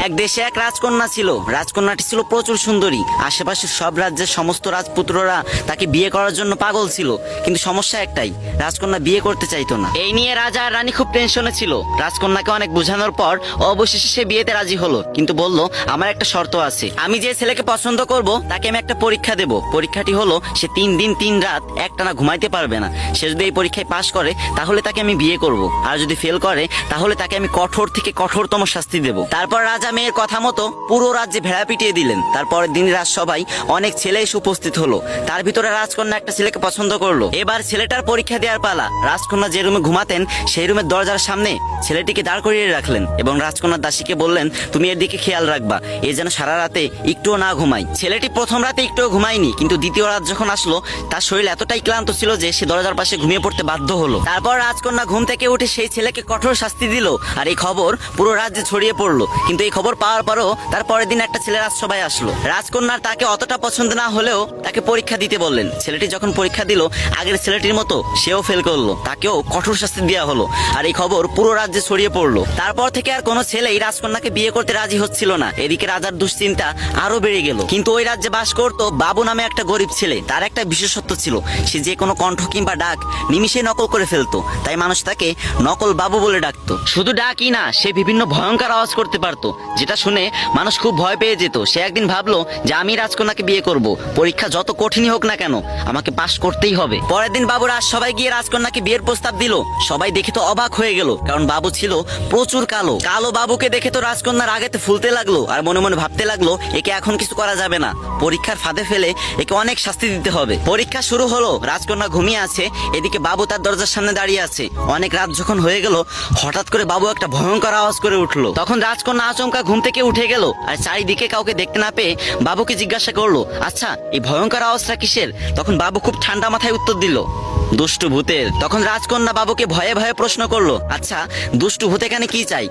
এক দেশে এক রাজকন্যা ছিল। রাজকন্যাটি ছিল প্রচুর সুন্দরী। আশেপাশের সব রাজ্যের সমস্ত রাজপুত্ররা তাকে বিয়ে করার জন্য পাগল ছিল, কিন্তু সমস্যা একটাই, রাজকন্যা বিয়ে করতে চাইতো না। এই নিয়ে রাজা আর রানী খুব টেনশনে ছিল। রাজকন্যাকে অনেক বোঝানোর পর অবশেষে সে বিয়েতে রাজি হলো, কিন্তু বলল আমার একটা শর্ত আছে। আমি যে ছেলেকে পছন্দ করব তাকে আমি একটা পরীক্ষা দেব। পরীক্ষাটি হলো সে 3 দিন 3 রাত একটানা ঘুমাইতে পারবে না। সে যদি এই পরীক্ষায় পাশ করে তাহলে তাকে আমি বিয়ে করব, আর যদি ফেল করে তাহলে তাকে আমি কঠোর থেকে কঠোরতম শাস্তি দেব। তারপর রাজা মেয়ের কথা মতো পুরো রাজ্যে ভেড়া পিটিয়ে দিলেন। তারপরের দিন রাজসভায় অনেক ছেলে এসে উপস্থিত হলো। তার ভিতরে রাজকন্যা একটা ছেলেকে পছন্দ করলো। এবার ছেলেটার পরীক্ষা দেওয়ার পালা। রাজকন্যা যে রুমে ঘুমাতেন সেই রুমের দরজার সামনে ছেলেটিকে দাঁড় করিয়ে রাখলেন এবং রাজকন্যার দাসীকে বললেন, তুমি এর দিকে খেয়াল রাখবা, এ যেন সারা রাতে একটুও না ঘুমায়। ছেলেটি প্রথম রাতে একটুও ঘুমায়নি, কিন্তু দ্বিতীয় রাত যখন আসলো তার শরীর এতটাই ক্লান্ত ছিল যে সে দরজার পাশে ঘুমিয়ে পড়তে বাধ্য হলো। তারপর রাজকন্যা ঘুম থেকে উঠে সেই ছেলেকে কঠোর শাস্তি দিল, আর এই খবর পুরো রাজ্যে ছড়িয়ে পড়লো। কিন্তু এই খবর পাওয়ার পরও তার পরের দিন একটা ছেলে রাজসভায় আসলো। রাজকন্যার তাকে অতটা পছন্দ না হলেও তাকে পরীক্ষা দিতে বললেন। ছেলেটি যখন পরীক্ষা দিল আগের ছেলেটির মতো সেও ফেল করলো, তাকেও কঠোর শাস্তি দেওয়া হলো, আর এই খবর পুরো রাজ্যে ছড়িয়ে পড়লো। তারপর থেকে আর কোনো ছেলেই রাজকন্যাকে বিয়ে করতে রাজি হচ্ছিল না। এদিকে রাজার দুশ্চিন্তা আরো বেড়ে গেল। কিন্তু ওই রাজ্যে বাস করতো বাবু নামে একটা গরিব ছেলে। তার একটা বিশেষত্ব ছিল, সে যে কোনো কণ্ঠ কিংবা ডাক নিমিষে নকল করে ফেলতো, তাই মানুষ তাকে নকল বাবু বলে ডাকতো। শুধু ডাকই না, সে বিভিন্ন ভয়ঙ্কর আওয়াজ করতে পারতো, যেটা শুনে মানুষ খুব ভয় পেয়ে যেত। সে একদিন ভাবলো যে আমি রাজকন্যাকে বিয়ে করব, পরীক্ষা যত কঠিনই হোক না কেন আমাকে পাশ করতেই হবে। পরের দিন বাবু সবাই গিয়ে রাজকন্যাকে বিয়ের প্রস্তাব দিল। সবাই দেখে তো অবাক হয়ে গেল, কারণ বাবু ছিল প্রচুর কালো। কালো বাবুকে দেখে তো রাজকন্যার আগেতে ফুলতে লাগলো, আর মনে মনে ভাবতে লাগলো একে এখন কিছু করা যাবে না, পরীক্ষার ফাঁদে ফেলে একে অনেক শাস্তি দিতে হবে। পরীক্ষা শুরু হলো, রাজকন্যা ঘুমিয়ে আছে, এদিকে বাবু তার দরজার সামনে দাঁড়িয়ে আছে। অনেক রাত যখন হয়ে গেল হঠাৎ করে বাবু একটা ভয়ঙ্কর আওয়াজ করে উঠলো। তখন রাজকন্যা আচমকা ঘুম থেকে উঠে গেল, আর চারিদিকে কাউকে দেখতে না পেয়ে বাবুকে জিজ্ঞাসা করলো, আচ্ছা এই ভয়ঙ্কর আওয়াজটা কিসের? তখন বাবু খুব ঠান্ডা মাথায় উত্তর দিল, দুষ্টু ভূতের। তখন রাজকন্যা বাবুকে ভয়ে ভয়ে প্রশ্ন করলো, আচ্ছা দুষ্টু ভূত এখানে কি চাই?